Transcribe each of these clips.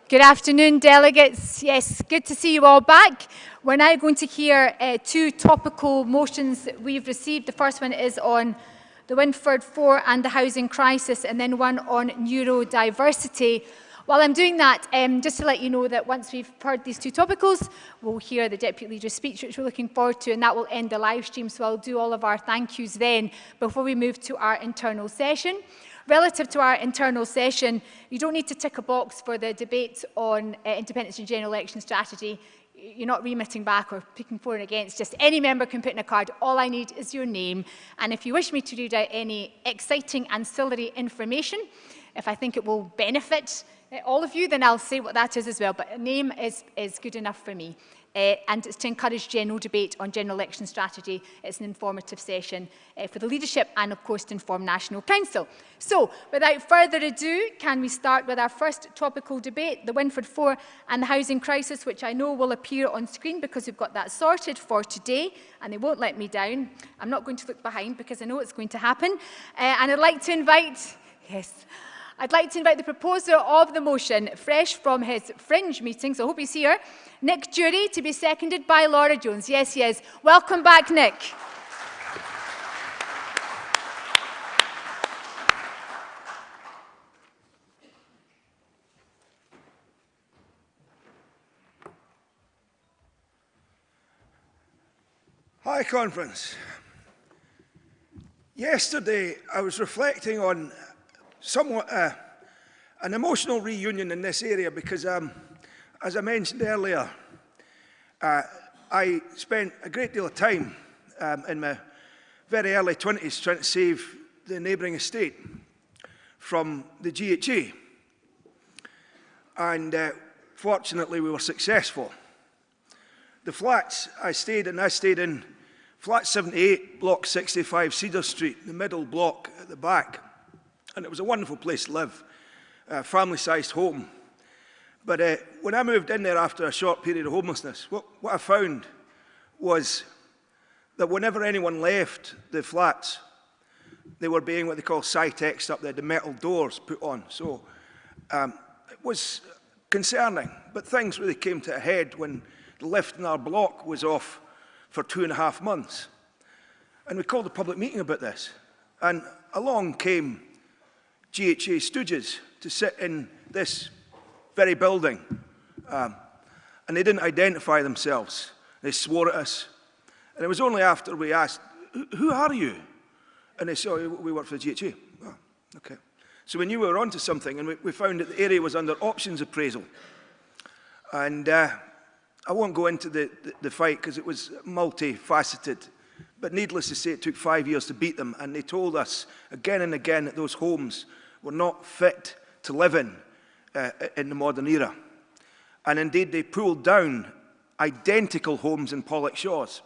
Good afternoon, delegates. Yes, good to see you all back. We're now going to hear two topical motions that we've received. The first one is on the Winford 4 and the housing crisis, and then one on neurodiversity. While I'm doing that, just to let you know that once we've heard these two topicals, we'll hear the Deputy Leader's speech, which we're looking forward to, and that will end the live stream, so I'll do all of our thank yous then before we move to our internal session. Relative to our internal session, you don't need to tick a box for the debate on independence and general election strategy. You're not remitting back or picking for and against. Just any member can put in a card. All I need is your name. And if you wish me to read out any exciting ancillary information, if I think it will benefit all of you, then I'll say what that is as well. But a name is good enough for me. And it's to encourage general debate on general election strategy. It's an informative session for the leadership and, of course, to inform National Council. So, without further ado, can we start with our first topical debate, the Winford 4 and the housing crisis, which I know will appear on screen because we've got that sorted for today, and they won't let me down. I'm not going to look behind because I know it's going to happen. And I'd like to invite, the proposer of the motion, fresh from his fringe meetings, I hope he's here, Nick Jury, to be seconded by Laura Jones. Yes, he is. Welcome back, Nick. Hi, conference. Yesterday, I was reflecting on somewhat an emotional reunion in this area because, as I mentioned earlier, I spent a great deal of time in my very early 20s trying to save the neighbouring estate from the GHA. And fortunately, we were successful. The flats I stayed in flat 78, block 65, Cedar Street, the middle block at the back. And it was a wonderful place to live, a family-sized home. But when I moved in there after a short period of homelessness, what I found was that whenever anyone left the flats, they were being what they call Cytex up there, the metal doors put on. So it was concerning, but things really came to a head when the lift in our block was off for 2.5 months. And we called a public meeting about this. And along came GHA stooges to sit in this very building. And they didn't identify themselves. They swore at us. And it was only after we asked, who are you? And they said, oh, we work for the GHA. Oh, okay. So we knew we were onto something, and we found that the area was under options appraisal. And I won't go into the fight because it was multifaceted. But needless to say, it took 5 years to beat them. And they told us again and again that those homes were not fit to live in the modern era. And indeed, they pulled down identical homes in Pollokshaws.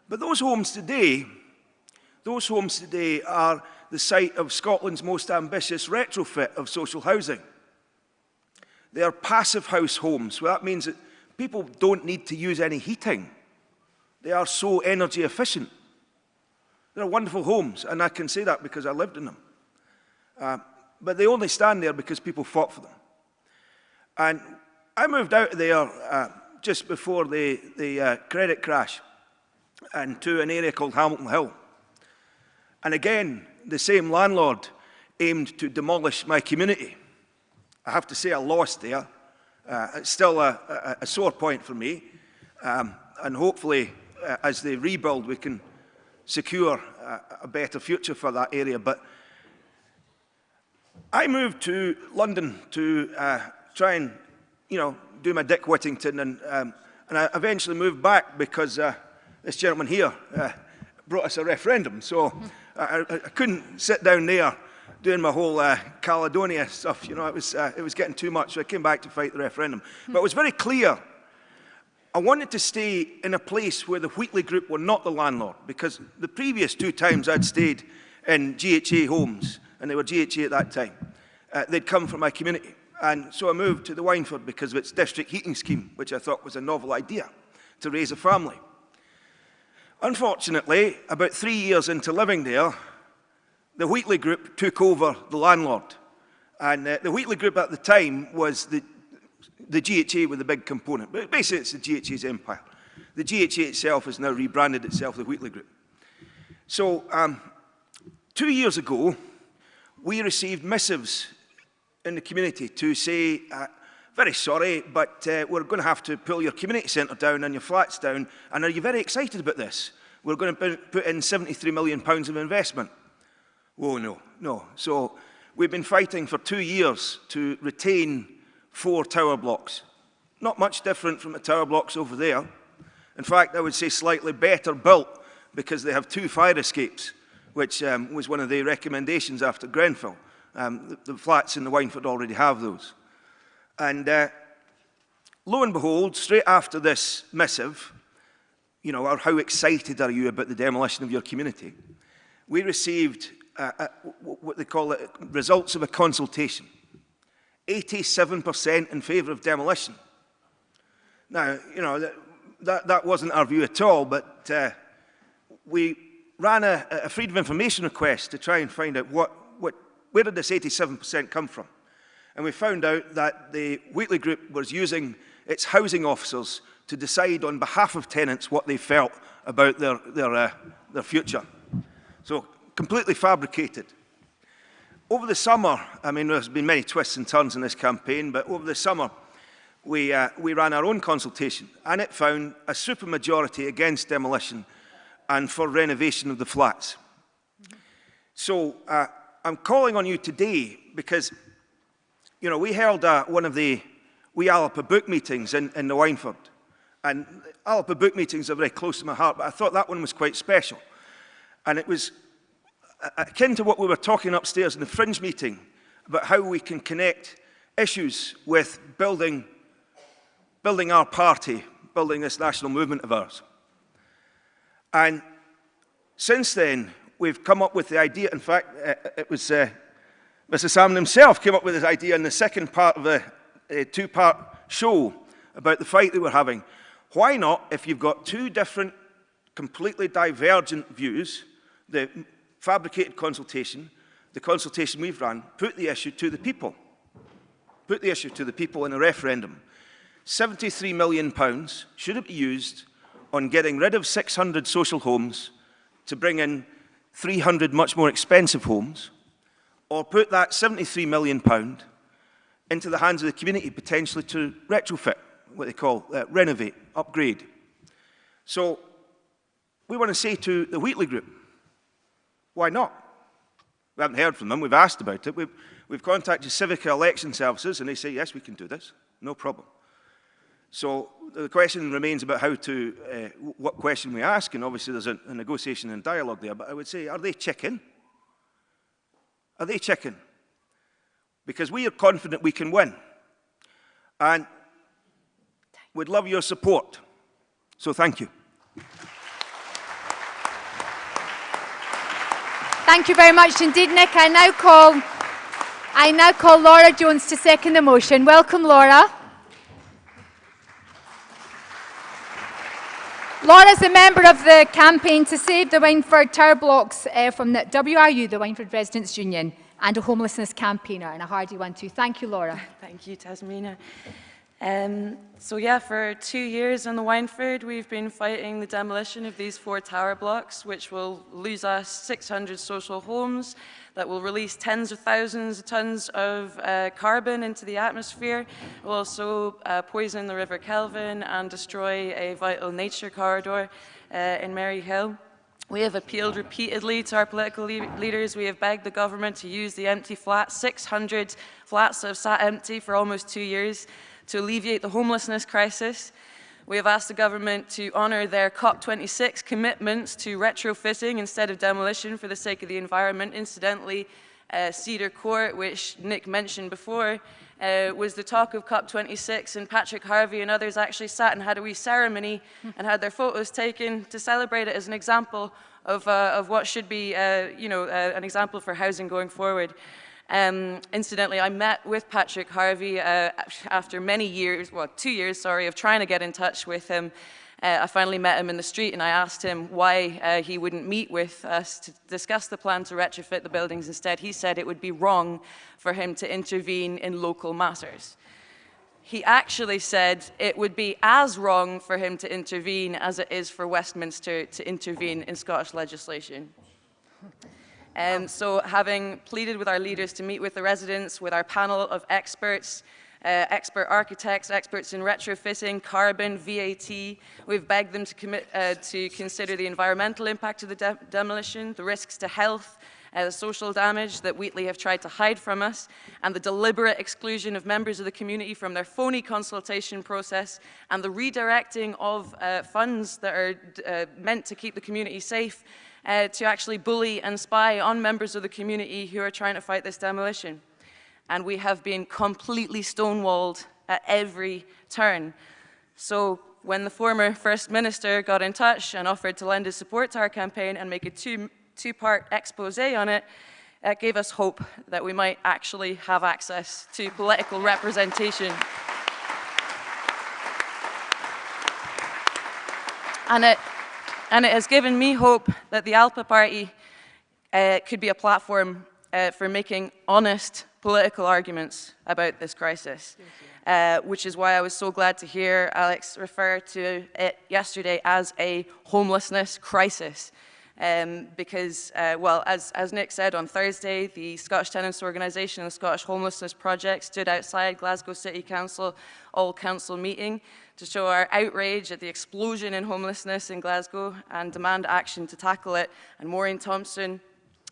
But those homes today are the site of Scotland's most ambitious retrofit of social housing. They are passive house homes. Well, that means that people don't need to use any heating. They are so energy efficient. They're wonderful homes, and I can say that because I lived in them. But they only stand there because people fought for them. And I moved out of there just before the credit crash and to an area called Hamilton Hill. And again, the same landlord aimed to demolish my community. I have to say I lost there. It's still a sore point for me. And hopefully, as they rebuild, we can secure a better future for that area. But I moved to London to try and, do my Dick Whittington, and I eventually moved back because this gentleman here brought us a referendum. So I couldn't sit down there doing my whole Caledonia stuff. It was getting too much. So I came back to fight the referendum. But it was very clear. I wanted to stay in a place where the Wheatley Group were not the landlord, because the previous 2 times I'd stayed in GHA homes, and they were GHA at that time, they'd come from my community. And so I moved to the Wineford because of its district heating scheme, which I thought was a novel idea to raise a family. Unfortunately, about 3 years into living there, the Wheatley Group took over the landlord. And the Wheatley Group at the time was the the GHA with the big component. But basically, it's the GHA's empire. The GHA itself has now rebranded itself the Wheatley Group. So 2 years ago, we received missives in the community to say, very sorry, but we're going to have to pull your community centre down and your flats down. And are you very excited about this? We're going to put in £73 million of investment. Oh, no, no. So we've been fighting for 2 years to retain 4 tower blocks. Not much different from the tower blocks over there. In fact, I would say slightly better built because they have 2 fire escapes, which was one of the recommendations after Grenfell. The flats in the Wynford already have those. And lo and behold, straight after this missive, you know, or how excited are you about the demolition of your community, we received what they call it, results of a consultation. 87% in favour of demolition. Now, you know, that wasn't our view at all, but we ran a freedom of information request to try and find out where did this 87% come from. And we found out that the Wheatley Group was using its housing officers to decide on behalf of tenants what they felt about their future. So completely fabricated. Over the summer, I mean, there's been many twists and turns in this campaign, but over the summer, we ran our own consultation, and it found a supermajority against demolition and for renovation of the flats. So I'm calling on you today because, you know, we held one of the Alba book meetings in the Wynford. And Alba book meetings are very close to my heart, but I thought that one was quite special. And it was akin to what we were talking upstairs in the Fringe meeting about how we can connect issues with building our party, building this national movement of ours. And since then, we've come up with the idea. In fact, it was Mr. Salmon himself came up with this idea in the second part of a 2-part show about the fight that we're having. Why not, if you've got 2 different, completely divergent views, the fabricated consultation, the consultation we've run, put the issue to the people. Put the issue to the people in a referendum. £73 million, should it be used on getting rid of 600 social homes to bring in 300 much more expensive homes, or put that £73 million into the hands of the community potentially to retrofit, what they call renovate, upgrade. So we want to say to the Wheatley Group, why not? We haven't heard from them, we've asked about it. We've contacted Civica Election Services and they say, yes, we can do this, no problem. So the question remains about how to, what question we ask, and obviously there's a negotiation and dialogue there, but I would say, are they chicken? Are they chicken? Because we are confident we can win. And we'd love your support. So thank you. Thank you very much indeed, Nick. I now call Laura Jones to second the motion. Welcome, Laura. Laura is a member of the campaign to save the Wynford tower blocks from the WRU, the Wynford Residents' Union, and a homelessness campaigner, and a hardy one too. Thank you, Laura. Thank you, Tasmina. So yeah, for 2 years in the Wynford, we've been fighting the demolition of these 4 tower blocks, which will lose us 600 social homes, that will release tens of thousands of tons of carbon into the atmosphere. It will also poison the River Kelvin and destroy a vital nature corridor in Maryhill. We have appealed repeatedly to our political leaders. We have begged the government to use the empty flats, 600 flats that have sat empty for almost 2 years, to alleviate the homelessness crisis. We have asked the government to honour their COP26 commitments to retrofitting instead of demolition for the sake of the environment. Incidentally, Cedar Court, which Nick mentioned before, was the talk of COP26, and Patrick Harvey and others actually sat and had a wee ceremony and had their photos taken to celebrate it as an example of what should be an example for housing going forward. Incidentally, I met with Patrick Harvey after many years, well, 2 years, sorry, of trying to get in touch with him. I finally met him in the street and I asked him why he wouldn't meet with us to discuss the plan to retrofit the buildings. Instead, he said it would be wrong for him to intervene in local matters. he actually said it would be as wrong for him to intervene as it is for Westminster to intervene in Scottish legislation. So having pleaded with our leaders to meet with the residents, with our panel of experts, expert architects, experts in retrofitting, carbon, VAT, we've begged them to commit to consider the environmental impact of the demolition, the risks to health, the social damage that Wheatley have tried to hide from us, and the deliberate exclusion of members of the community from their phony consultation process, and the redirecting of funds that are meant to keep the community safe to actually bully and spy on members of the community who are trying to fight this demolition. And we have been completely stonewalled at every turn. So when the former First Minister got in touch and offered to lend his support to our campaign and make a two-part expose on it, it gave us hope that we might actually have access to political representation. And it has given me hope that the Alba Party could be a platform for making honest political arguments about this crisis, which is why I was so glad to hear Alex refer to it yesterday as a homelessness crisis. Because, well, as Nick said on Thursday, the Scottish Tenants Organisation and the Scottish Homelessness Project stood outside Glasgow City Council all-council meeting to show our outrage at the explosion in homelessness in Glasgow and demand action to tackle it. And Maureen Thompson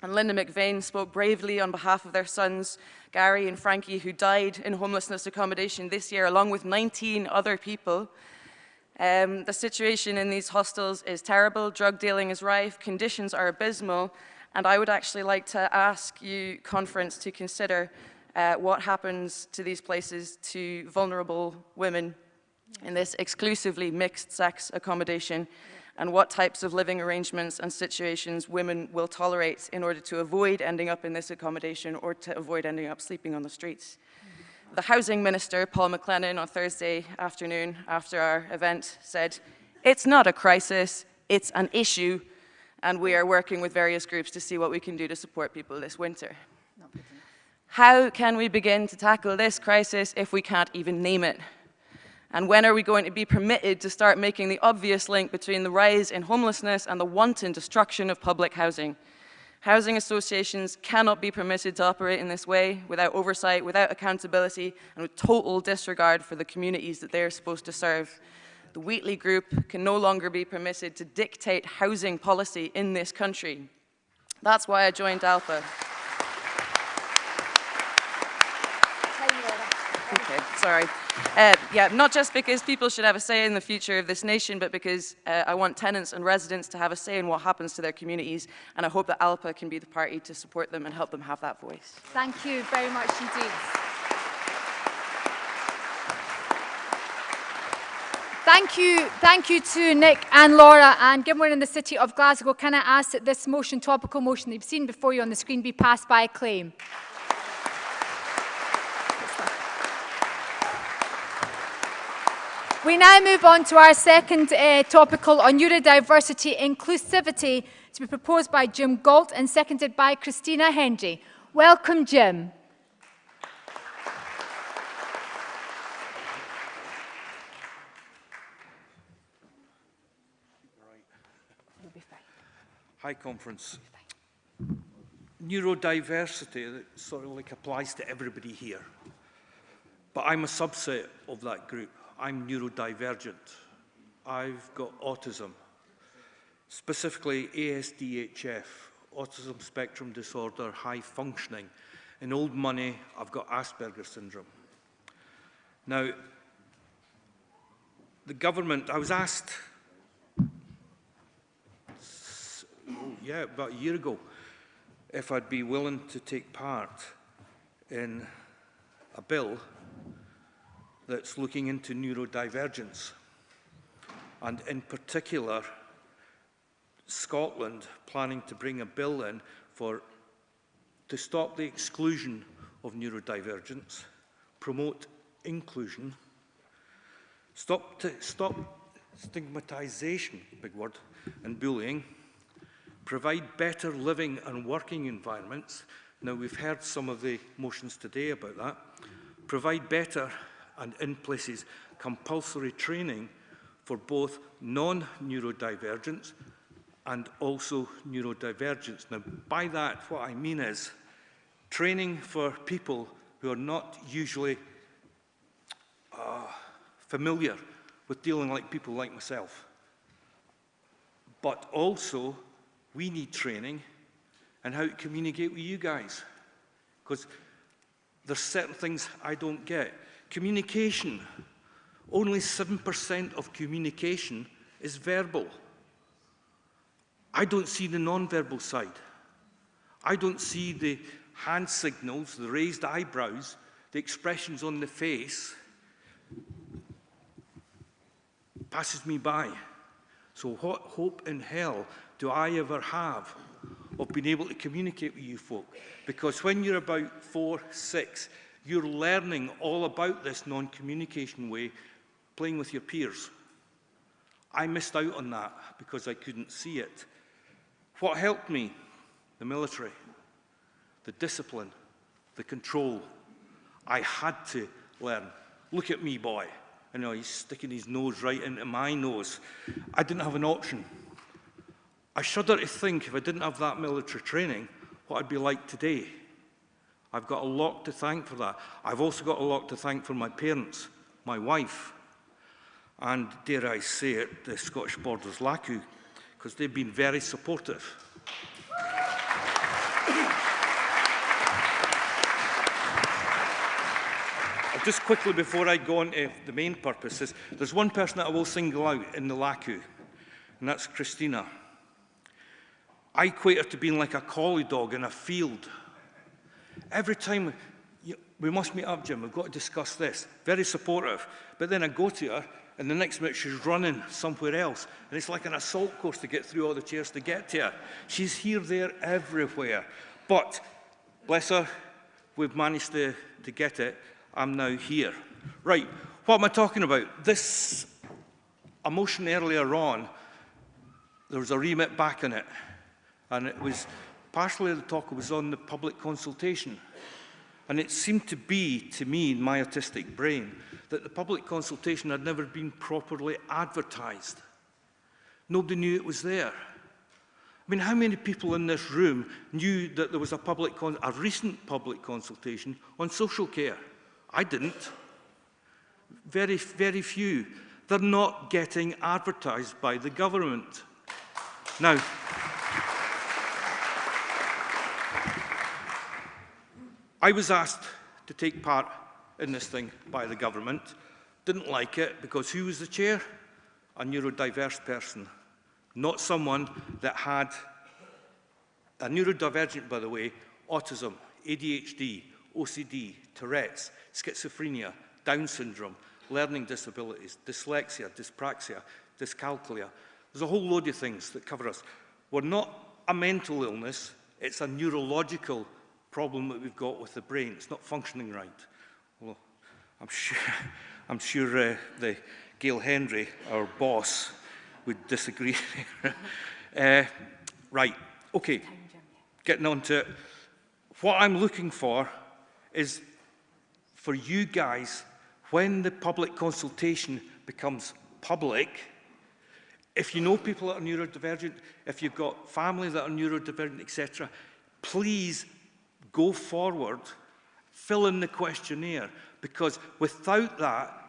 and Linda McVeigh spoke bravely on behalf of their sons, Gary and Frankie, who died in homelessness accommodation this year, along with 19 other people. The situation in these hostels is terrible, drug dealing is rife, conditions are abysmal, and I would actually like to ask you, conference, to consider what happens to these places to vulnerable women in this exclusively mixed-sex accommodation, and what types of living arrangements and situations women will tolerate in order to avoid ending up in this accommodation or to avoid ending up sleeping on the streets. The Housing Minister, Paul McLennan, on Thursday afternoon after our event said, "It's not a crisis, it's an issue, and we are working with various groups to see what we can do to support people this winter." How can we begin to tackle this crisis if we can't even name it? And when are we going to be permitted to start making the obvious link between the rise in homelessness and the wanton destruction of public housing? Housing associations cannot be permitted to operate in this way without oversight, without accountability, and with total disregard for the communities that they are supposed to serve. The Wheatley Group can no longer be permitted to dictate housing policy in this country. That's why I joined Alba. Okay, sorry. Yeah, not just because people should have a say in the future of this nation, but because I want tenants and residents to have a say in what happens to their communities, and I hope that Alba can be the party to support them and help them have that voice. Thank you very much indeed. Thank you to Nick and Laura, and given we're in the city of Glasgow, can I ask that this motion, topical motion that you've seen before you on the screen, be passed by acclaim? We now move on to our second topical on neurodiversity inclusivity, to be proposed by Jim Galt and seconded by Christina Hendry. Welcome, Jim. You'll be fine. Hi, conference. Neurodiversity, that sort of like applies to everybody here. But I'm a subset of that group. I'm neurodivergent. I've got autism, specifically ASDHF, autism spectrum disorder, high functioning. In old money, I've got Asperger's syndrome. Now, the government, I was asked, about a year ago, if I'd be willing to take part in a bill that's looking into neurodivergence, and in particular, Scotland planning to bring a bill in to stop the exclusion of neurodivergence, promote inclusion, stop stigmatization, big word, and bullying, provide better living and working environments. Now, we've heard some of the motions today about that. Provide better and in places compulsory training for both non-neurodivergents and also neurodivergents. Now, by that, what I mean is training for people who are not usually familiar with dealing like people like myself. But also, we need training in how to communicate with you guys, because there's certain things I don't get. Communication, only 7% of communication is verbal. I don't see the non-verbal side. I don't see the hand signals, the raised eyebrows, the expressions on the face. Passes me by. So what hope in hell do I ever have of being able to communicate with you folk? Because when you're about 4, 6, you're learning all about this non-communication way, playing with your peers. I missed out on that because I couldn't see it. What helped me? The military, the discipline, the control. I had to learn. Look at me, boy. I know he's sticking his nose right into my nose. I didn't have an option. I shudder to think if I didn't have that military training, what I'd be like today. I've got a lot to thank for that. I've also got a lot to thank for my parents, my wife, and dare I say it, the Scottish Borders LACU, because they've been very supportive. Just quickly before I go on to the main purposes, there's one person that I will single out in the LACU, and that's Christina. I equate her to being like a collie dog in a field. Every time, we must meet up, Jim, we've got to discuss this. Very supportive. But then I go to her, and the next minute she's running somewhere else. And it's like an assault course to get through all the chairs to get to her. She's here, there, everywhere. But, bless her, we've managed to get it. I'm now here. Right, what am I talking about? This emotion earlier on, there was a remit back in it. And it was, partially the talk was on the public consultation. And it seemed to be, to me, in my autistic brain, that the public consultation had never been properly advertised. Nobody knew it was there. I mean, how many people in this room knew that there was a recent public consultation on social care? I didn't. Very, very few. They're not getting advertised by the government. Now, I was asked to take part in this thing by the government. Didn't like it because who was the chair? A neurodiverse person. Not someone that had a neurodivergent, by the way, autism, ADHD, OCD, Tourette's, schizophrenia, Down syndrome, learning disabilities, dyslexia, dyspraxia, dyscalculia. There's a whole load of things that cover us. We're not a mental illness, it's a neurological problem that we've got with the brain. It's not functioning right. Well, I'm sure the Gail Henry, our boss, would disagree. Right, okay, getting on to it. What I'm looking for is for you guys, when the public consultation becomes public, if you know people that are neurodivergent, if you've got family that are neurodivergent, etc., please go forward, fill in the questionnaire, because without that,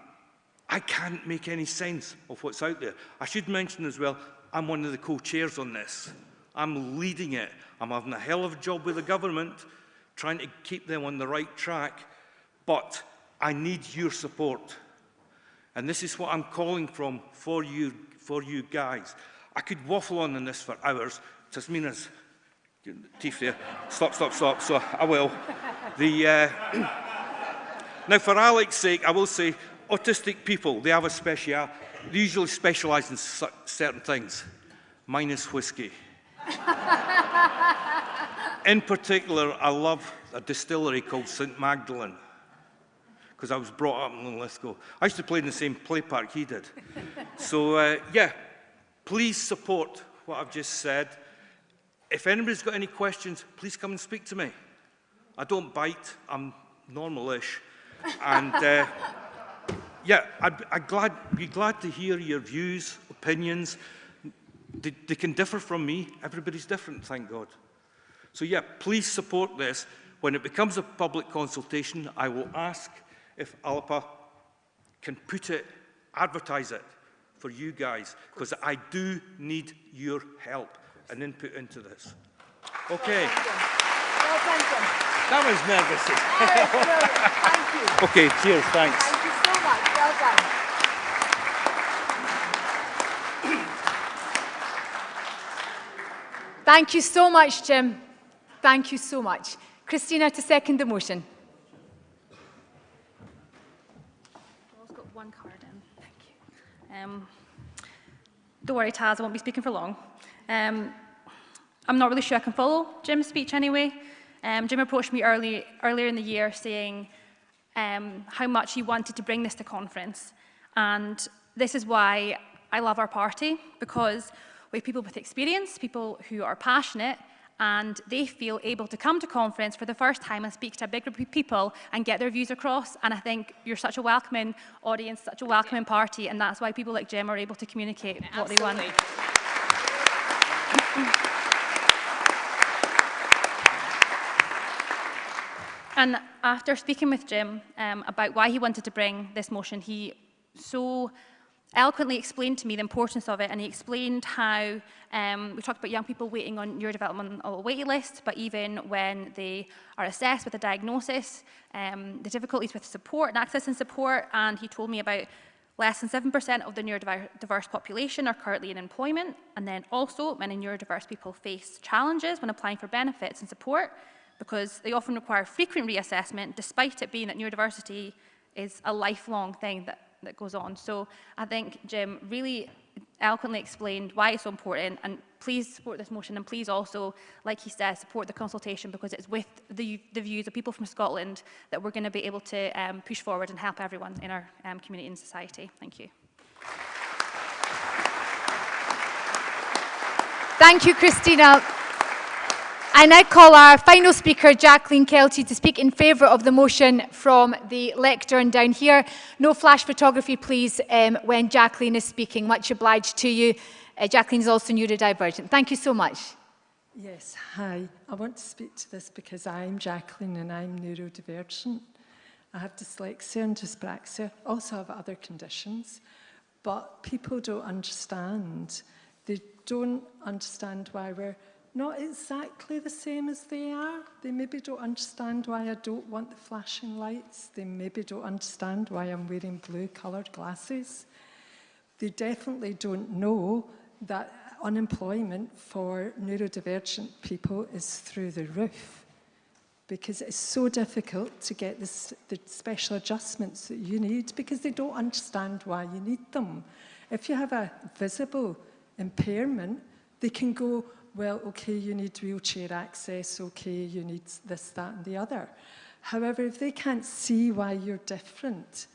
I can't make any sense of what's out there. I should mention as well, I'm one of the co-chairs on this. I'm leading it. I'm having a hell of a job with the government, trying to keep them on the right track, but I need your support. And this is what I'm calling for you guys. I could waffle on in this for hours. Tasmina's teeth there. Stop, so I will. Now, for Alex's sake, I will say, autistic people, they have a speciality. They usually specialise in certain things. Mine is whiskey. In particular, I love a distillery called St. Magdalene, because I was brought up in Glasgow. I used to play in the same play park he did. So, yeah, please support what I've just said. If anybody's got any questions, please come and speak to me. I don't bite. I'm normal-ish. And yeah, I'd be glad to hear your views, opinions. They can differ from me. Everybody's different, thank God. So yeah, please support this. When it becomes a public consultation, I will ask if Alba can advertise it for you guys, because I do need your help and input into this. Okay. Well done, Jim. That was nervous. Thank you. Okay, cheers, thanks. Thank you so much. Well done. Thank you so much, Jim. Thank you so much. Christina, to second the motion. I've got one card in. Thank you. Don't worry, Taz, I won't be speaking for long. I'm not really sure I can follow Jim's speech anyway. Jim approached me earlier in the year saying how much he wanted to bring this to conference. And this is why I love our party, because we have people with experience, people who are passionate, and they feel able to come to conference for the first time and speak to a big group of people and get their views across. And I think you're such a welcoming audience, such a welcoming party, and that's why people like Jim are able to communicate what they want. And after speaking with Jim about why he wanted to bring this motion, he so eloquently explained to me the importance of it, and he explained how we talked about young people waiting on neurodevelopmental waiting lists, but even when they are assessed with a diagnosis, the difficulties with support and accessing support, and he told me about less than 7% of the neurodiverse population are currently in employment, and then also many neurodiverse people face challenges when applying for benefits and support, because they often require frequent reassessment, despite it being that neurodiversity is a lifelong thing that goes on. So I think Jim really eloquently explained why it's so important, and please support this motion, and please also, like he said, support the consultation, because it's with the views of people from Scotland that we're going to be able to push forward and help everyone in our community and society. Thank you. Thank you, Christina. I now call our final speaker, Jacqueline Kelty, to speak in favour of the motion from the lectern down here. No flash photography, please, when Jacqueline is speaking. Much obliged to you. Jacqueline is also neurodivergent. Thank you so much. Yes, hi. I want to speak to this because I'm Jacqueline and I'm neurodivergent. I have dyslexia and dyspraxia, also have other conditions, but people don't understand. They don't understand why we're not exactly the same as they are. They maybe don't understand why I don't want the flashing lights. They maybe don't understand why I'm wearing blue-coloured glasses. They definitely don't know that unemployment for neurodivergent people is through the roof, because it's so difficult to get the special adjustments that you need, because they don't understand why you need them. If you have a visible impairment, they can go, well, okay, you need wheelchair access, okay, you need this, that, and the other. However, if they can't see why you're different,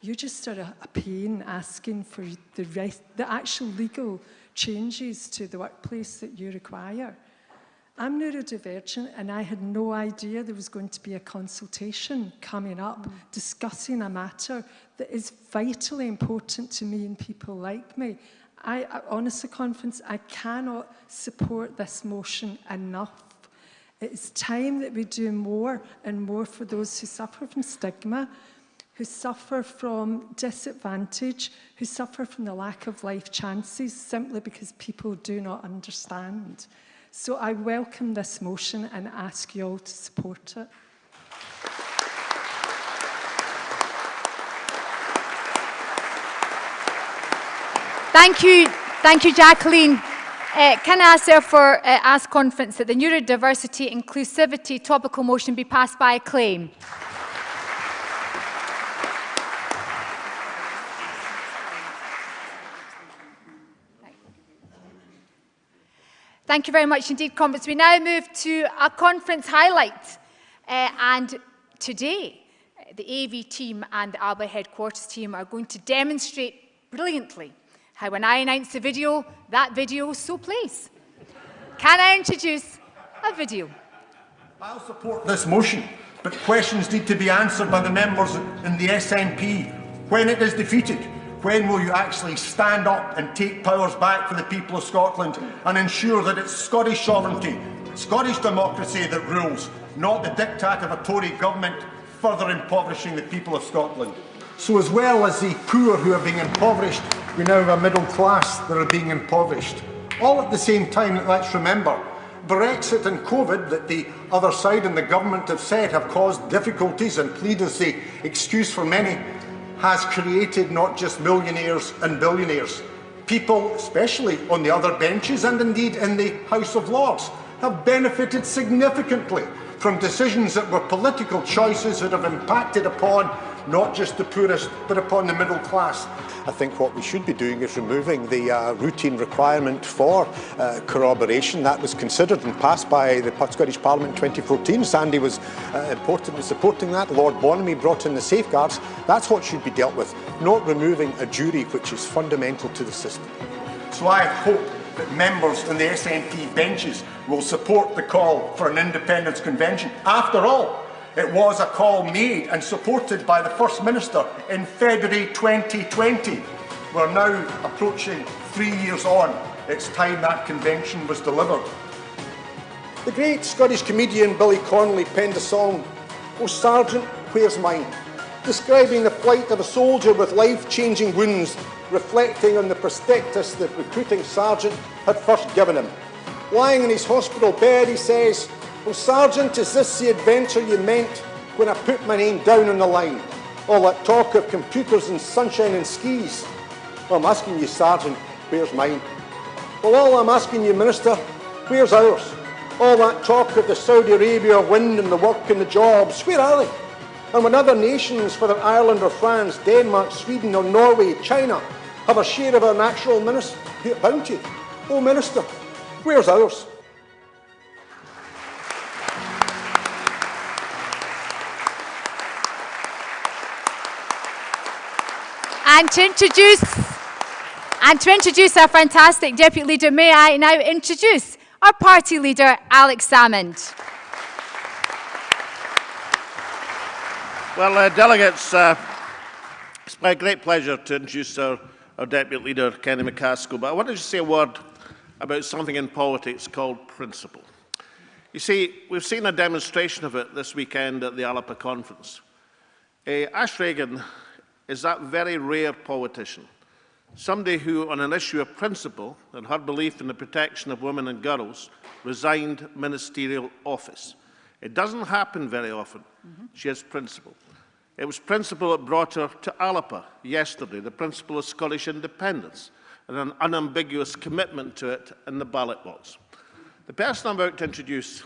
you just are a pain asking for the actual legal changes to the workplace that you require. I'm neurodivergent, and I had no idea there was going to be a consultation coming up discussing a matter that is vitally important to me and people like me. Honestly, conference, I cannot support this motion enough. It's time that we do more and more for those who suffer from stigma, who suffer from disadvantage, who suffer from the lack of life chances simply because people do not understand. So I welcome this motion and ask you all to support it. Thank you, Jacqueline. Can I ask, therefore, ask conference that the neurodiversity inclusivity topical motion be passed by acclaim? Thank you very much indeed, conference. We now move to a conference highlight. And today, the AV team and the Alba headquarters team are going to demonstrate brilliantly how when I announce the video, that video so plays. Can I introduce a video? I'll support this motion, but questions need to be answered by the members in the SNP When it is defeated, when will you actually stand up and take powers back for the people of Scotland and ensure that it's Scottish sovereignty, Scottish democracy that rules, not the diktat of a Tory government further impoverishing the people of Scotland? So as well as the poor who are being impoverished, we now have a middle class that are being impoverished. All at the same time, let's remember, Brexit and COVID, that the other side and the government have said have caused difficulties and plead as the excuse for many, has created not just millionaires and billionaires. People, especially on the other benches and indeed in the House of Lords, have benefited significantly from decisions that were political choices that have impacted upon not just the poorest, but upon the middle class. I think what we should be doing is removing the routine requirement for corroboration. That was considered and passed by the Scottish Parliament in 2014. Sandy was importantly supporting that. Lord Bonamy brought in the safeguards. That's what should be dealt with, not removing a jury which is fundamental to the system. So I hope that members on the SNP benches will support the call for an independence convention. After all, it was a call made and supported by the First Minister in February 2020. We're now approaching 3 years on. It's time that convention was delivered. The great Scottish comedian Billy Connolly penned a song, "Oh Sergeant, Where's Mine?" describing the plight of a soldier with life-changing wounds, reflecting on the prospectus the recruiting sergeant had first given him. Lying in his hospital bed, he says, "Oh Sergeant, is this the adventure you meant when I put my name down on the line? All that talk of computers and sunshine and skis. Well, I'm asking you, Sergeant, where's mine? Well, all I'm asking you, Minister, where's ours? All that talk of the Saudi Arabia wind and the work and the jobs, where are they? And when other nations, whether Ireland or France, Denmark, Sweden or Norway, China, have a share of our natural bounty, oh Minister, where's ours?" And to introduce our fantastic Deputy Leader, may I now introduce our party leader, Alex Salmond. Well, delegates, it's my great pleasure to introduce our Deputy Leader, Kenny McCaskill, but I wanted to say a word about something in politics called principle. You see, we've seen a demonstration of it this weekend at the Alba conference. Ash Regan is that very rare politician, somebody who, on an issue of principle and her belief in the protection of women and girls, resigned ministerial office. It doesn't happen very often. She has principle. It was principle that brought her to Alba yesterday, the principle of Scottish independence, and an unambiguous commitment to it in the ballot box. The person I'm about to introduce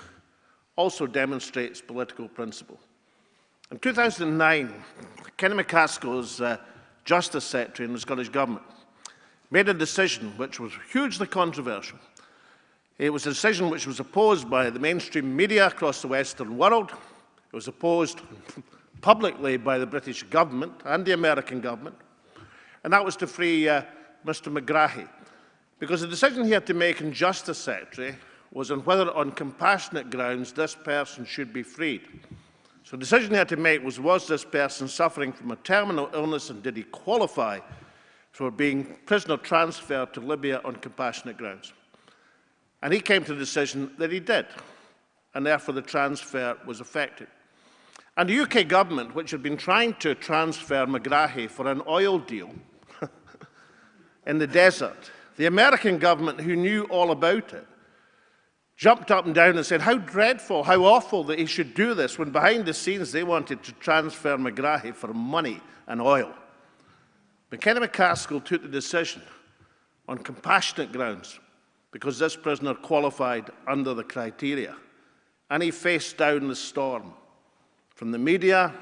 also demonstrates political principle. In 2009, Kenny McCaskill, as Justice Secretary in the Scottish Government, made a decision which was hugely controversial. It was a decision which was opposed by the mainstream media across the Western world. It was opposed publicly by the British government and the American government, and that was to free Mr. McGrahy, because the decision he had to make in Justice Secretary was on whether, on compassionate grounds, this person should be freed. So the decision he had to make was this person suffering from a terminal illness, and did he qualify for being prisoner transferred to Libya on compassionate grounds? And he came to the decision that he did, and therefore the transfer was effected. And the UK government, which had been trying to transfer McGrahy for an oil deal in the desert, the American government, who knew all about it, jumped up and down and said how dreadful, how awful that he should do this, when behind the scenes they wanted to transfer McGrahy for money and oil. But Kenny McCaskill took the decision on compassionate grounds, because this prisoner qualified under the criteria, and he faced down the storm from the media,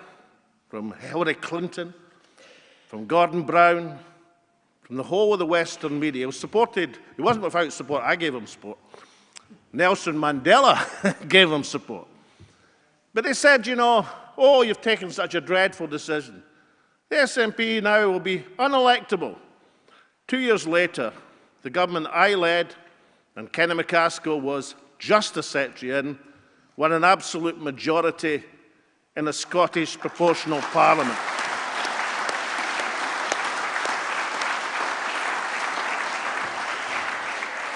from Hillary Clinton, from Gordon Brown, from the whole of the Western media. He was supported. He wasn't without support. I gave him support. Nelson Mandela gave him support. But they said, you know, oh, you've taken such a dreadful decision. The SNP now will be unelectable. 2 years later, the government I led, and Kenny McCaskill was Justice Secretary in, won an absolute majority in a Scottish proportional parliament.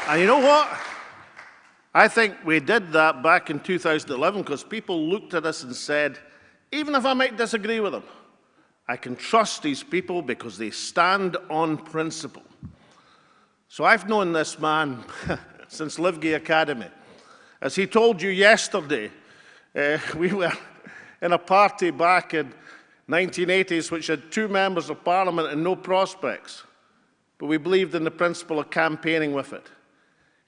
And you know what? I think we did that back in 2011 because people looked at us and said, even if I might disagree with them, I can trust these people because they stand on principle. So I've known this man since Livgay Academy. As he told you yesterday, we were in a party back in 1980s which had 2 members of parliament and no prospects. But we believed in the principle of campaigning with it.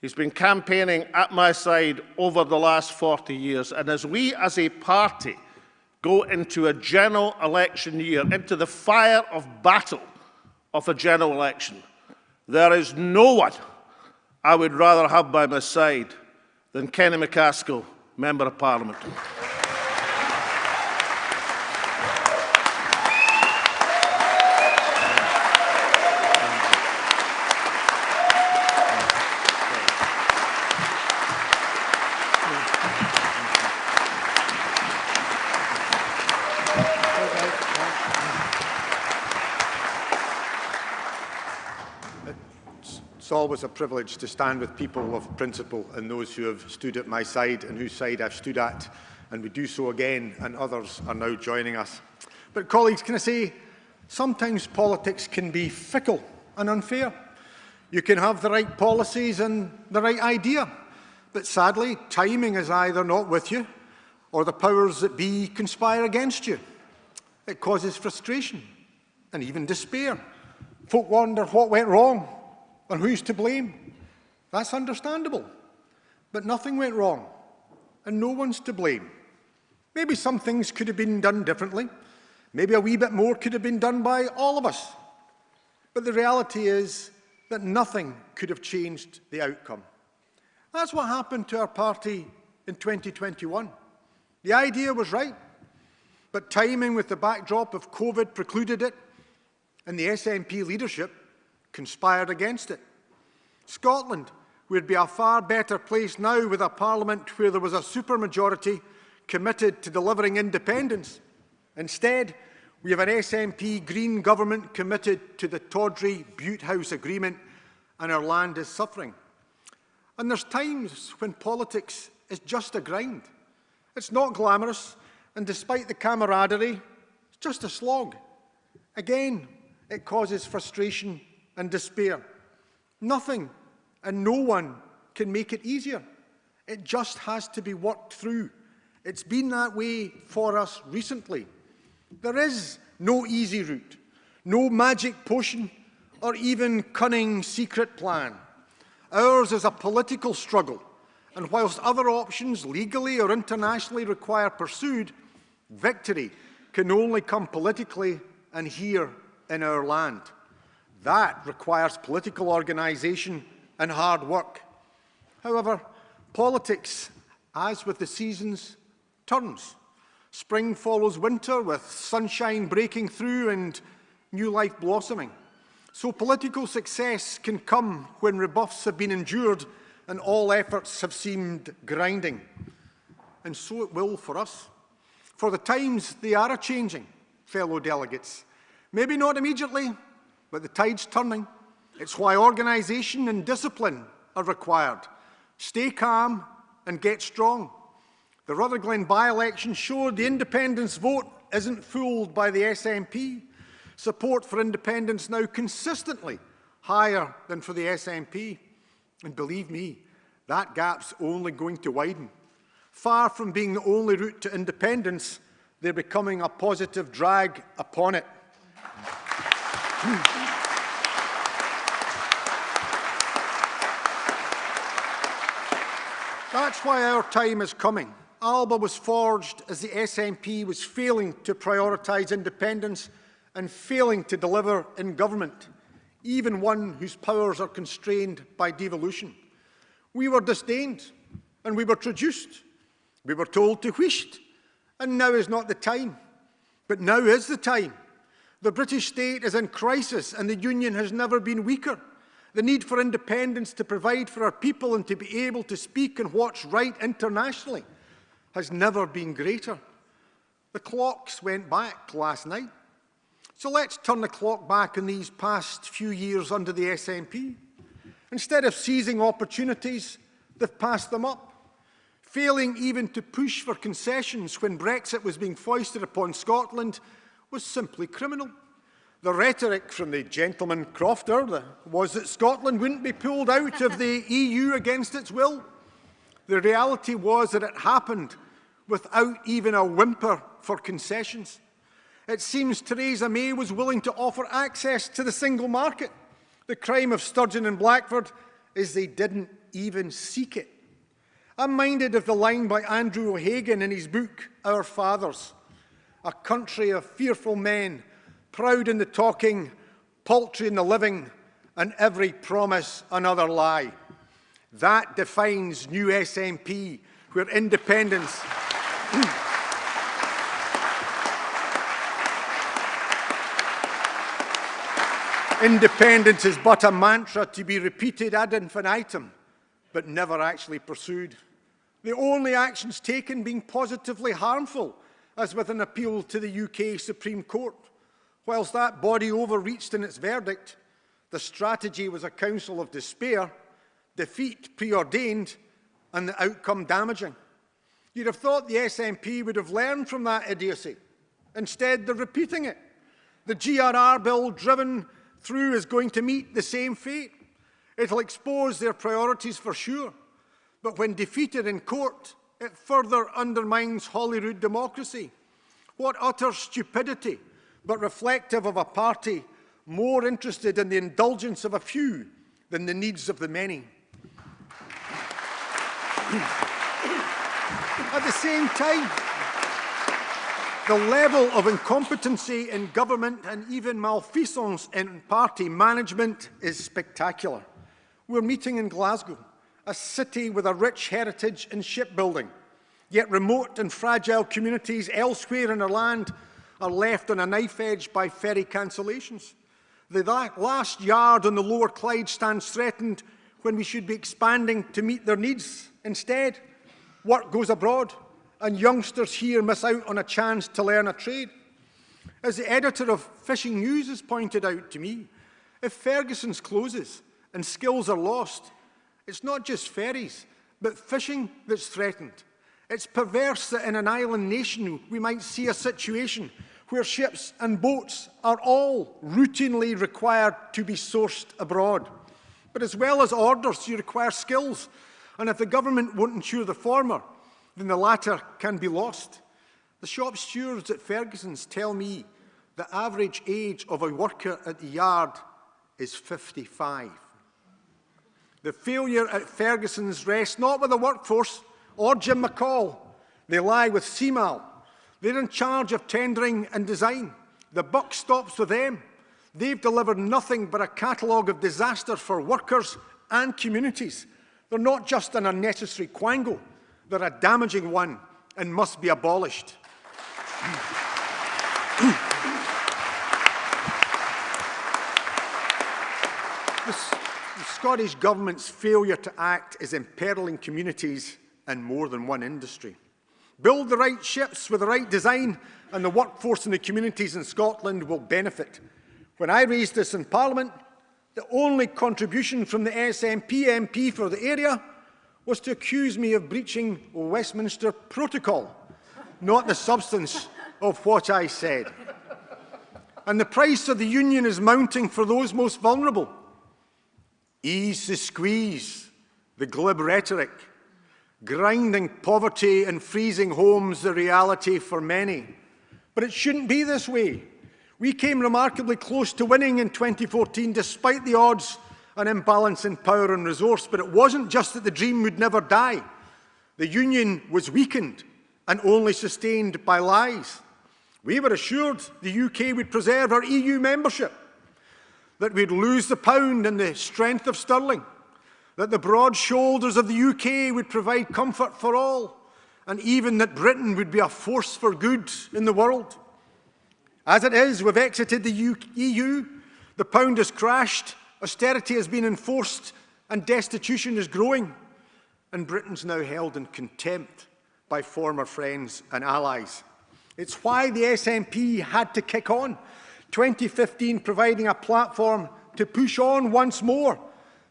He's been campaigning at my side over the last 40 years. And as we as a party go into a general election year, into the fire of battle of a general election, there is no one I would rather have by my side than Kenny McCaskill, Member of Parliament. It's always a privilege to stand with people of principle and those who have stood at my side and whose side I've stood at, and we do so again, and others are now joining us. But colleagues, can I say, sometimes politics can be fickle and unfair. You can have the right policies and the right idea, but sadly, timing is either not with you or the powers that be conspire against you. It causes frustration and even despair. Folk wonder what went wrong and who's to blame. That's understandable. But nothing went wrong, and no one's to blame. Maybe some things could have been done differently. Maybe a wee bit more could have been done by all of us. But the reality is that nothing could have changed the outcome. That's what happened to our party in 2021. The idea was right, but timing with the backdrop of COVID precluded it, and the SNP leadership conspired against it. Scotland would be a far better place now with a parliament where there was a supermajority committed to delivering independence. Instead, we have an SNP Green government committed to the tawdry Butte House Agreement, and our land is suffering. And there's times when politics is just a grind. It's not glamorous, and despite the camaraderie, it's just a slog. Again, it causes frustration and despair. Nothing and no one can make it easier. It just has to be worked through. It's been that way for us recently. There is no easy route, no magic potion, or even cunning secret plan. Ours is a political struggle, and whilst other options, legally or internationally, require pursued, victory can only come politically and here in our land. That requires political organisation and hard work. However, politics, as with the seasons, turns. Spring follows winter, with sunshine breaking through and new life blossoming. So political success can come when rebuffs have been endured and all efforts have seemed grinding. And so it will for us. For the times, they are a-changing, fellow delegates. Maybe not immediately, but the tide's turning. It's why organisation and discipline are required. Stay calm and get strong. The Rutherglen by-election showed the independence vote isn't fooled by the SNP. Support for independence now consistently higher than for the SNP. And believe me, that gap's only going to widen. Far from being the only route to independence, they're becoming a positive drag upon it. That's why our time is coming. Alba was forged as the SNP was failing to prioritise independence and failing to deliver in government, even one whose powers are constrained by devolution. We were disdained and we were traduced. We were told to wheesht, and now is not the time. But now is the time. The British state is in crisis and the Union has never been weaker. The need for independence to provide for our people and to be able to speak and what's right internationally has never been greater. The clocks went back last night. So let's turn the clock back in these past few years under the SNP. Instead of seizing opportunities, they've passed them up. Failing even to push for concessions when Brexit was being foisted upon Scotland was simply criminal. The rhetoric from the gentleman crofter was that Scotland wouldn't be pulled out of the EU against its will. The reality was that it happened without even a whimper for concessions. It seems Theresa May was willing to offer access to the single market. The crime of Sturgeon and Blackford is they didn't even seek it. I'm minded of the line by Andrew O'Hagan in his book, Our Fathers. A country of fearful men, proud in the talking, paltry in the living, and every promise another lie. That defines new SNP, where independence independence is but a mantra to be repeated ad infinitum, but never actually pursued. The only actions taken being positively harmful, as with an appeal to the UK Supreme Court. Whilst that body overreached in its verdict, the strategy was a counsel of despair, defeat preordained, and the outcome damaging. You'd have thought the SNP would have learned from that idiocy. Instead, they're repeating it. The GRR bill driven through is going to meet the same fate. It'll expose their priorities for sure, but when defeated in court, it further undermines Holyrood democracy. What utter stupidity, but reflective of a party more interested in the indulgence of a few than the needs of the many. At the same time, the level of incompetency in government and even malfeasance in party management is spectacular. We're meeting in Glasgow, a city with a rich heritage in shipbuilding, yet remote and fragile communities elsewhere in our land are left on a knife edge by ferry cancellations. The last yard on the Lower Clyde stands threatened when we should be expanding to meet their needs. Instead, work goes abroad, and youngsters here miss out on a chance to learn a trade. As the editor of Fishing News has pointed out to me, if Ferguson's closes and skills are lost, it's not just ferries, but fishing that's threatened. It's perverse that in an island nation we might see a situation where ships and boats are all routinely required to be sourced abroad. But as well as orders, you require skills, and if the government won't ensure the former, then the latter can be lost. The shop stewards at Ferguson's tell me the average age of a worker at the yard is 55. The failure at Ferguson's rests not with the workforce or Jim McCall. They lie with CMAL. They're in charge of tendering and design. The buck stops with them. They've delivered nothing but a catalogue of disaster for workers and communities. They're not just an unnecessary quango. They're a damaging one and must be abolished. The Scottish Government's failure to act is imperiling communities and more than one industry. Build the right ships with the right design and the workforce in the communities in Scotland will benefit. When I raised this in Parliament, the only contribution from the SNP MP for the area was to accuse me of breaching Westminster Protocol, not the substance of what I said. And the price of the union is mounting for those most vulnerable. Ease the squeeze, the glib rhetoric, grinding poverty and freezing homes the reality for many. But it shouldn't be this way. We came remarkably close to winning in 2014 despite the odds and imbalance in power and resource, but it wasn't just that the dream would never die. The union was weakened and only sustained by lies. We were assured the UK would preserve our EU membership, that we'd lose the pound and the strength of sterling, that the broad shoulders of the UK would provide comfort for all, and even that Britain would be a force for good in the world. As it is, we've exited the EU, the pound has crashed, austerity has been enforced, and destitution is growing, and Britain's now held in contempt by former friends and allies. It's why the SNP had to kick on, 2015 providing a platform to push on once more,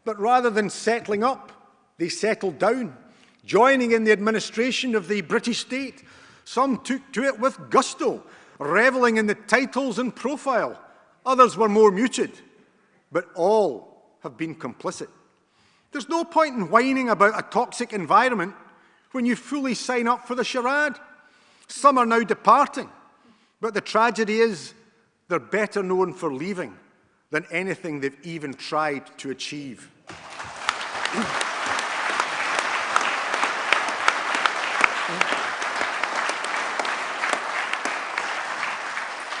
But rather than settling up, they settled down, joining in the administration of the British state. Some took to it with gusto, revelling in the titles and profile. Others were more muted, but all have been complicit. There's no point in whining about a toxic environment when you fully sign up for the charade. Some are now departing, but the tragedy is they're better known for leaving than anything they've even tried to achieve.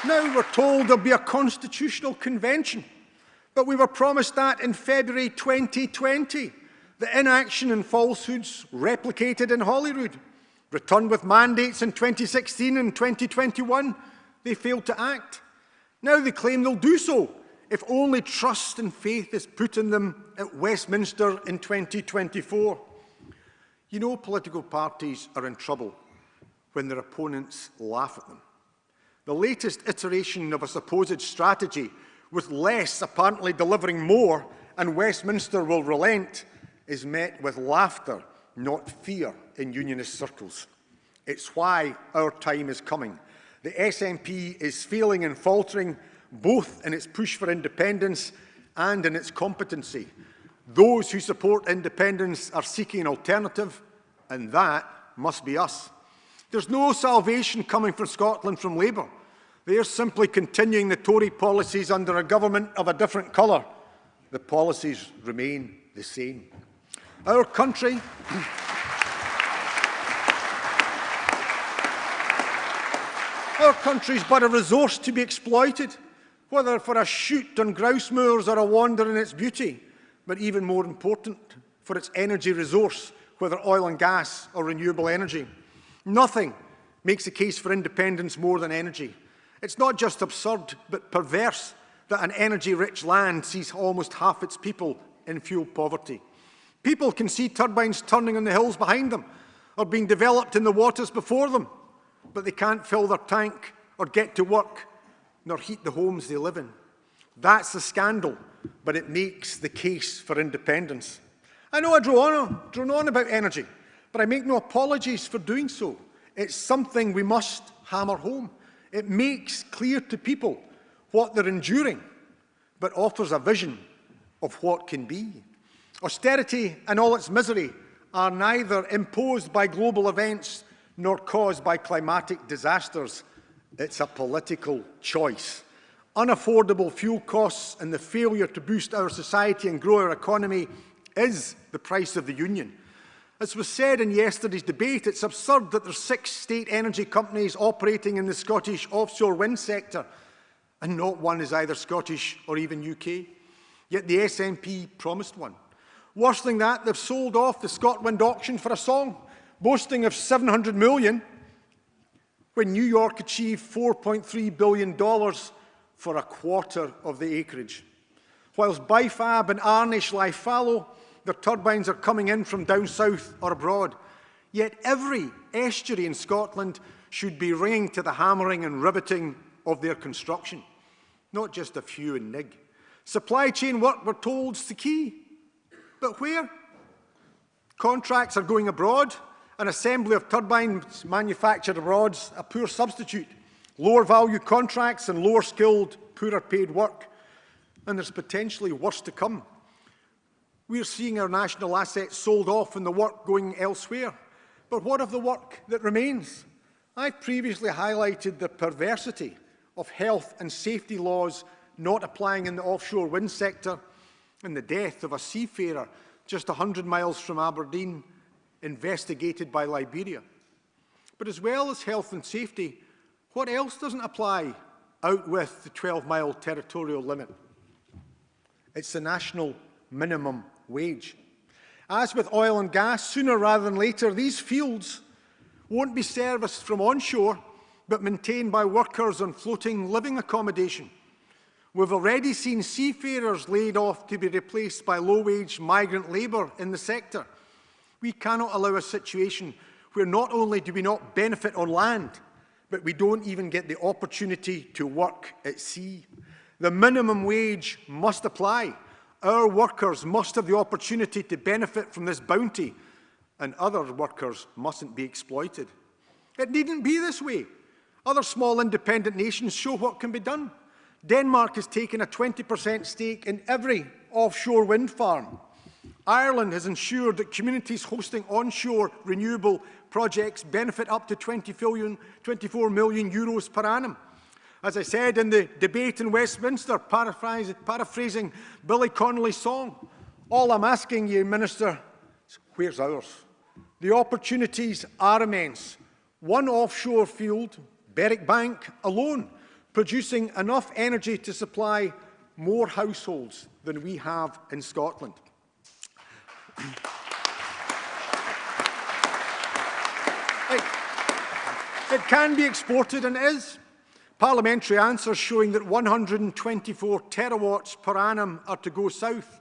Now we're told there'll be a constitutional convention, but we were promised that in February 2020. The inaction and falsehoods replicated in Holyrood. Returned with mandates in 2016 and 2021, they failed to act. Now they claim they'll do so if only trust and faith is put in them at Westminster in 2024. You know, political parties are in trouble when their opponents laugh at them. The latest iteration of a supposed strategy, with less apparently delivering more, and Westminster will relent, is met with laughter, not fear, in unionist circles. It's why our time is coming. The SNP is failing and faltering, both in its push for independence and in its competency. Those who support independence are seeking an alternative, and that must be us. There's no salvation coming for Scotland from Labour. They are simply continuing the Tory policies under a government of a different colour. The policies remain the same. Our country is but a resource to be exploited, whether for a shoot on grouse moors or a wander in its beauty, but even more important, for its energy resource, whether oil and gas or renewable energy. Nothing makes a case for independence more than energy. It's not just absurd, but perverse that an energy-rich land sees almost half its people in fuel poverty. People can see turbines turning on the hills behind them or being developed in the waters before them, but they can't fill their tank or get to work, nor heat the homes they live in. That's the scandal, but it makes the case for independence. I know I drone on about energy, but I make no apologies for doing so. It's something we must hammer home. It makes clear to people what they're enduring, but offers a vision of what can be. Austerity and all its misery are neither imposed by global events nor caused by climatic disasters. It's a political choice. Unaffordable fuel costs and the failure to boost our society and grow our economy is the price of the union. As was said in yesterday's debate, it's absurd that there are 6 state energy companies operating in the Scottish offshore wind sector, and not one is either Scottish or even UK. Yet the SNP promised one. Worse than that, they've sold off the ScotWind auction for a song, boasting of $700 million, when New York achieved $4.3 billion for a quarter of the acreage. Whilst Bifab and Arnish lie fallow, their turbines are coming in from down south or abroad. Yet every estuary in Scotland should be ringing to the hammering and riveting of their construction, not just a few in Nig. Supply chain work, we're told, is the key. But where? Contracts are going abroad. An assembly of turbines manufactured abroad is a poor substitute. Lower value contracts and lower skilled, poorer paid work. And there's potentially worse to come. We're seeing our national assets sold off and the work going elsewhere. But what of the work that remains? I've previously highlighted the perversity of health and safety laws not applying in the offshore wind sector and the death of a seafarer just 100 miles from Aberdeen, investigated by Liberia. But as well as health and safety, what else doesn't apply out with the 12-mile territorial limit? It's the national minimum wage. As with oil and gas, sooner rather than later, these fields won't be serviced from onshore, but maintained by workers on floating living accommodation. We've already seen seafarers laid off to be replaced by low-wage migrant labour in the sector. We cannot allow a situation where not only do we not benefit on land, but we don't even get the opportunity to work at sea. The minimum wage must apply, Our workers must have the opportunity to benefit from this bounty, and other workers mustn't be exploited. It needn't be this way. Other small independent nations show what can be done. Denmark has taken a 20% stake in every offshore wind farm. Ireland has ensured that communities hosting onshore renewable projects benefit up to 24 million euros per annum. As I said in the debate in Westminster, paraphrasing Billy Connolly's song, all I'm asking you, Minister, is where's ours? The opportunities are immense. One offshore field, Berwick Bank alone, producing enough energy to supply more households than we have in Scotland. It can be exported and is. Parliamentary answers showing that 124 terawatts per annum are to go south.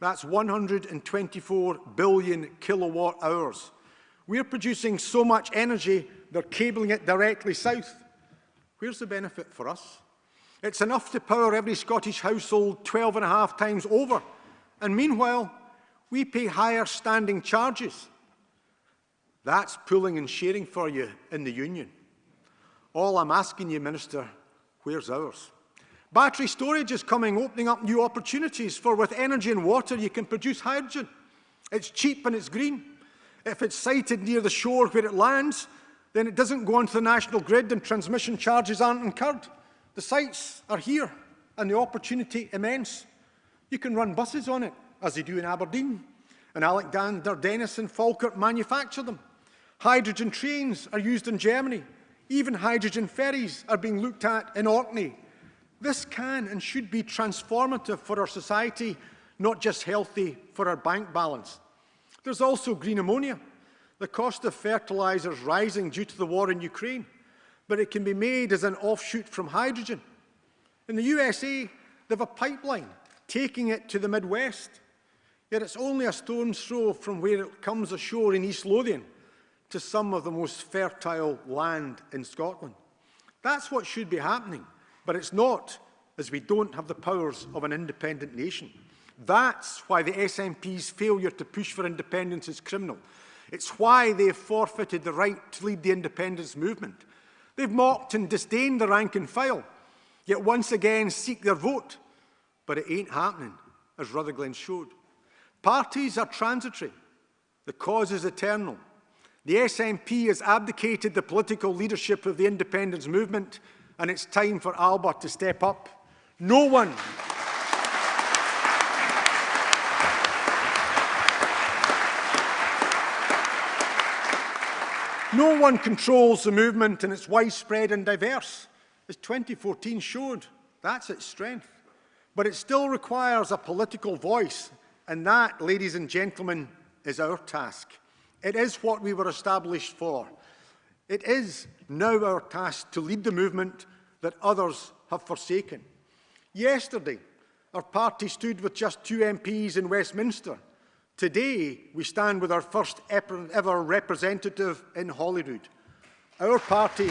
That's 124 billion kilowatt hours. We're producing so much energy, they're cabling it directly south. Where's the benefit for us? It's enough to power every Scottish household 12.5 times over. And meanwhile, we pay higher standing charges. That's pooling and sharing for you in the Union. All I'm asking you, Minister, where's ours? Battery storage is coming, opening up new opportunities for with energy and water you can produce hydrogen. It's cheap and it's green. If it's sited near the shore where it lands, then it doesn't go onto the national grid and transmission charges aren't incurred. The sites are here and the opportunity immense. You can run buses on it, as they do in Aberdeen, and Alexander Dennis and Falkirk manufacture them. Hydrogen trains are used in Germany. Even hydrogen ferries are being looked at in Orkney. This can and should be transformative for our society, not just healthy for our bank balance. There's also green ammonia. The cost of fertiliser is rising due to the war in Ukraine, but it can be made as an offshoot from hydrogen. In the USA, they have a pipeline taking it to the Midwest, yet it's only a stone's throw from where it comes ashore in East Lothian to some of the most fertile land in Scotland. That's what should be happening, but it's not, as we don't have the powers of an independent nation. That's why the SNP's failure to push for independence is criminal. It's why they have forfeited the right to lead the independence movement. They've mocked and disdained the rank and file, yet once again seek their vote. But it ain't happening, as Rutherglen showed. Parties are transitory. The cause is eternal. The SNP has abdicated the political leadership of the independence movement, and it's time for Alba to step up. No one controls the movement, and it's widespread and diverse. As 2014 showed, that's its strength. But it still requires a political voice, and that, ladies and gentlemen, is our task. It is what we were established for. It is now our task to lead the movement that others have forsaken. Yesterday, our party stood with just 2 MPs in Westminster. Today, we stand with our first ever representative in Holyrood. Our party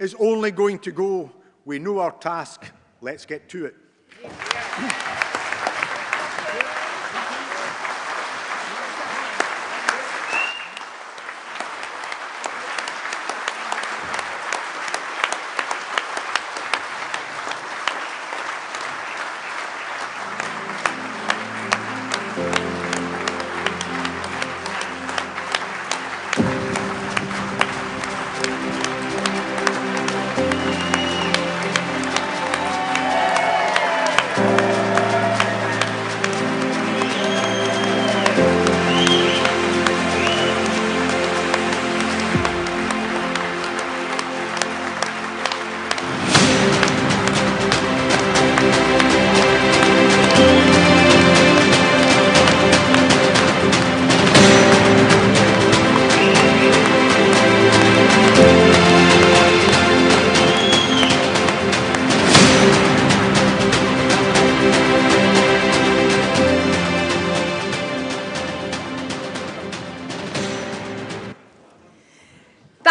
is only going to go. We know our task. Let's get to it.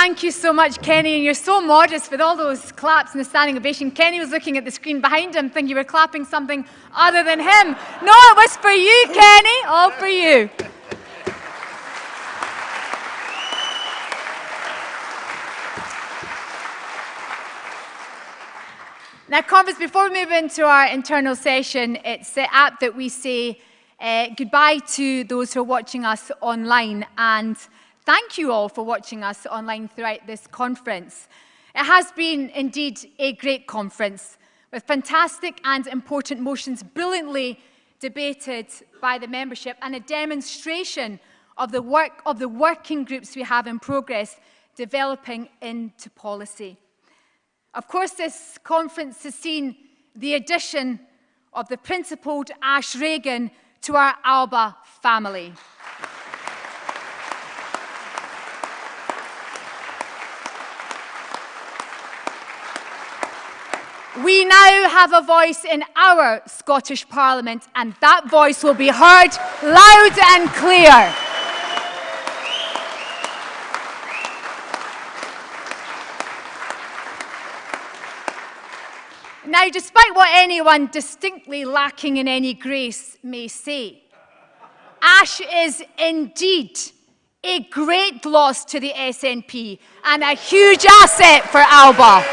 Thank you so much, Kenny, and you're so modest with all those claps and the standing ovation. Kenny was looking at the screen behind him thinking you were clapping something other than him. No, it was for you, Kenny, all for you. Now, conference, before we move into our internal session, it's apt that we say goodbye to those who are watching us online, and thank you all for watching us online throughout this conference. It has been indeed a great conference with fantastic and important motions brilliantly debated by the membership and a demonstration of the work of the working groups we have in progress developing into policy. Of course, this conference has seen the addition of the principled Ash Regan to our Alba family. We now have a voice in our Scottish Parliament, and that voice will be heard loud and clear. Now, despite what anyone distinctly lacking in any grace may say, Ash is indeed a great loss to the SNP and a huge asset for Alba.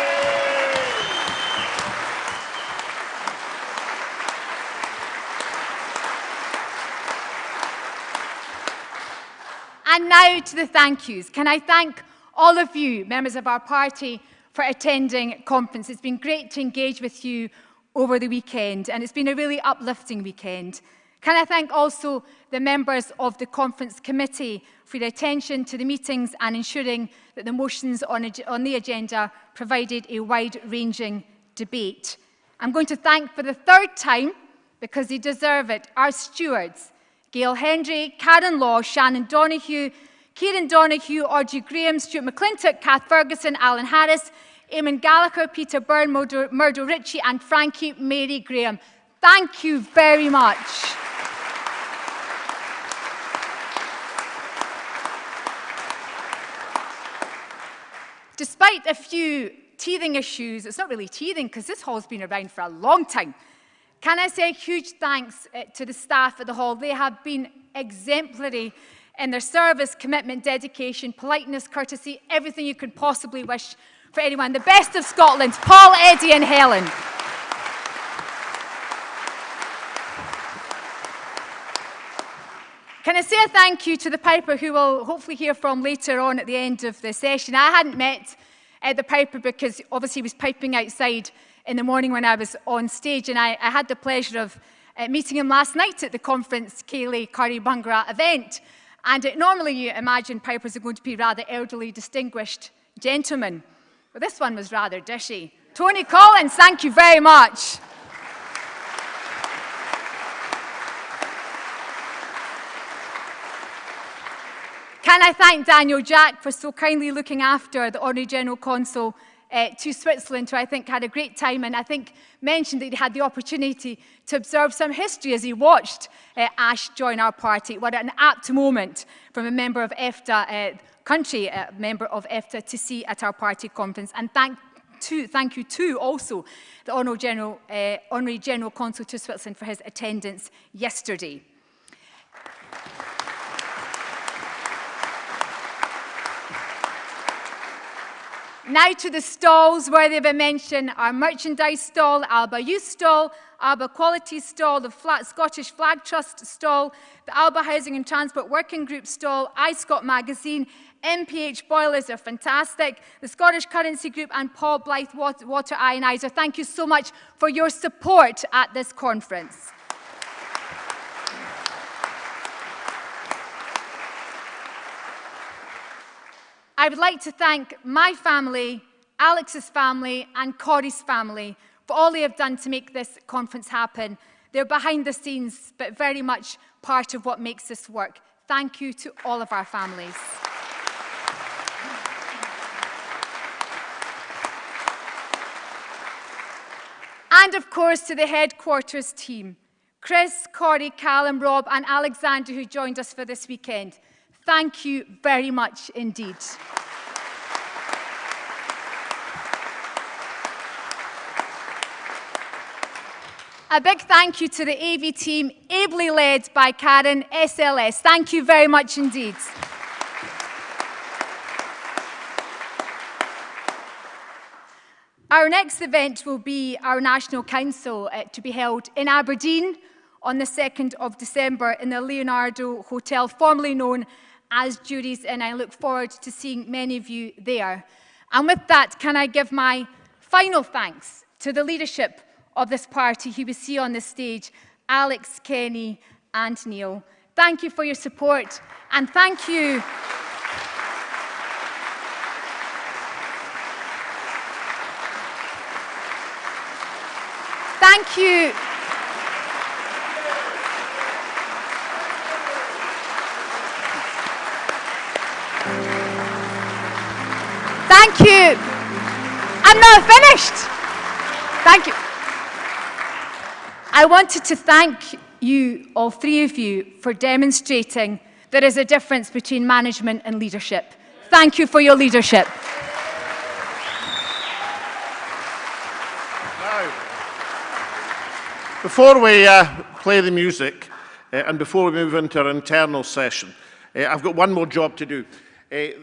And now to the thank yous. Can I thank all of you, members of our party, for attending conference. It's been great to engage with you over the weekend, and it's been a really uplifting weekend. Can I thank also the members of the conference committee for their attention to the meetings and ensuring that the motions on the agenda provided a wide-ranging debate. I'm going to thank for the third time, because they deserve it, our stewards, Gail Hendry, Karen Law, Shannon Donoghue, Kieran Donoghue, Audrey Graham, Stuart McClintock, Kath Ferguson, Alan Harris, Eamon Gallagher, Peter Byrne, Murdo Ritchie and Frankie Mary Graham. Thank you very much. Despite a few teething issues, it's not really teething because this hall's been around for a long time. Can I say a huge thanks to the staff at the hall? They have been exemplary in their service, commitment, dedication, politeness, courtesy, everything you could possibly wish for anyone. The best of Scotland, Paul, Eddie and Helen. Can I say a thank you to the Piper, who we'll hopefully hear from later on at the end of the session. I hadn't met the Piper because obviously he was piping outside in the morning when I was on stage, and I had the pleasure of meeting him last night at the conference Ceilidh Curry Bungaragh event. And normally you imagine pipers are going to be rather elderly, distinguished gentlemen. But this one was rather dishy. Tony Collins, thank you very much. Can I thank Daniel Jack for so kindly looking after the Honorary General Consul to Switzerland, who I think had a great time, and I think mentioned that he had the opportunity to observe some history as he watched Ash join our party. What an apt moment from a member of EFTA, member of EFTA, to see at our party conference. And thank you to also the Honorary General Consul to Switzerland for his attendance yesterday. Now to the stalls worthy of a mention: our merchandise stall, Alba Youth stall, Alba Quality stall, the Scottish Flag Trust stall, the Alba Housing and Transport Working Group stall, iScot Magazine, MPH Boilers are fantastic, the Scottish Currency Group and Paul Blythe Water Ionizer. Thank you so much for your support at this conference. I would like to thank my family, Alex's family and Corey's family for all they have done to make this conference happen. They're behind the scenes, but very much part of what makes this work. Thank you to all of our families. And of course to the headquarters team, Chris, Corey, Callum, Rob and Alexander, who joined us for this weekend. Thank you very much indeed. A big thank you to the AV team, ably led by Karen, SLS. Thank you very much indeed. Our next event will be our National Council to be held in Aberdeen on the 2nd of December in the Leonardo Hotel, formerly known as Jury's Inn. I look forward to seeing many of you there. And with that, can I give my final thanks to the leadership of this party who we see on the stage, Alex, Kenny and Neil. Thank you for your support and thank you. Thank you. Thank you. I'm not finished. Thank you. I wanted to thank you, all three of you, for demonstrating there is a difference between management and leadership. Thank you for your leadership. Before we play the music, and before we move into our internal session, I've got one more job to do. At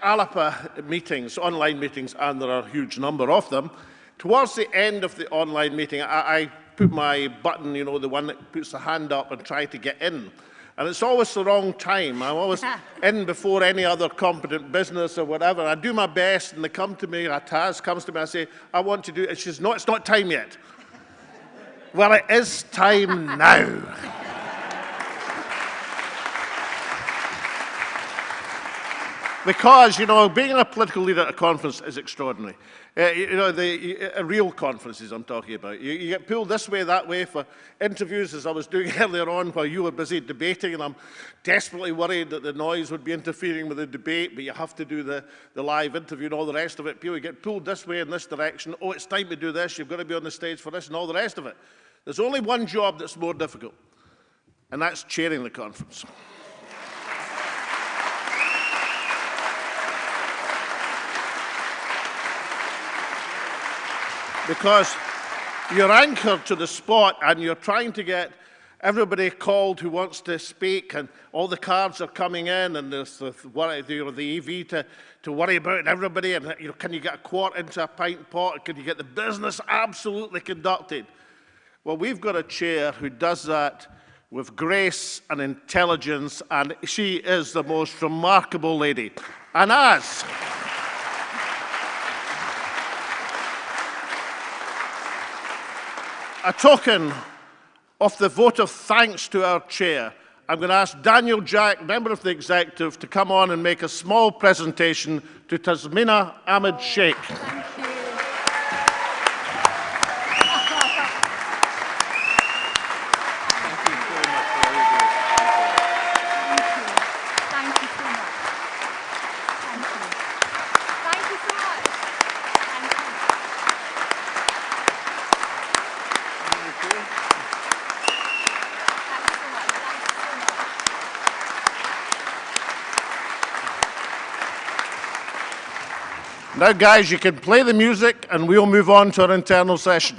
Alba meetings, online meetings, and there are a huge number of them, towards the end of the online meeting, I put my button, you know, the one that puts the hand up and try to get in. And it's always the wrong time. I'm always in before any other competent business or whatever. I do my best, and they come to me, Taz comes to me, I say, I want to do it. She says, no, it's not time yet. Well, it is time now. Because, you know, being a political leader at a conference is extraordinary. Real conferences I'm talking about. You get pulled this way, that way for interviews, as I was doing earlier on while you were busy debating, and I'm desperately worried that the noise would be interfering with the debate, but you have to do the live interview and all the rest of it. People get pulled this way in this direction. Oh, it's time to do this. You've got to be on the stage for this and all the rest of it. There's only one job that's more difficult, and that's chairing the conference. Because you're anchored to the spot and you're trying to get everybody called who wants to speak, and all the cards are coming in, and there's the EV to worry about, and everybody, and can you get a quart into a pint pot? Can you get the business absolutely conducted? Well, we've got a chair who does that with grace and intelligence, and she is the most remarkable lady. And as a token of the vote of thanks to our chair, I'm going to ask Daniel Jack, member of the executive, to come on and make a small presentation to Tasmina Ahmed Sheikh. Thank you. Now, guys, you can play the music and we'll move on to our internal session.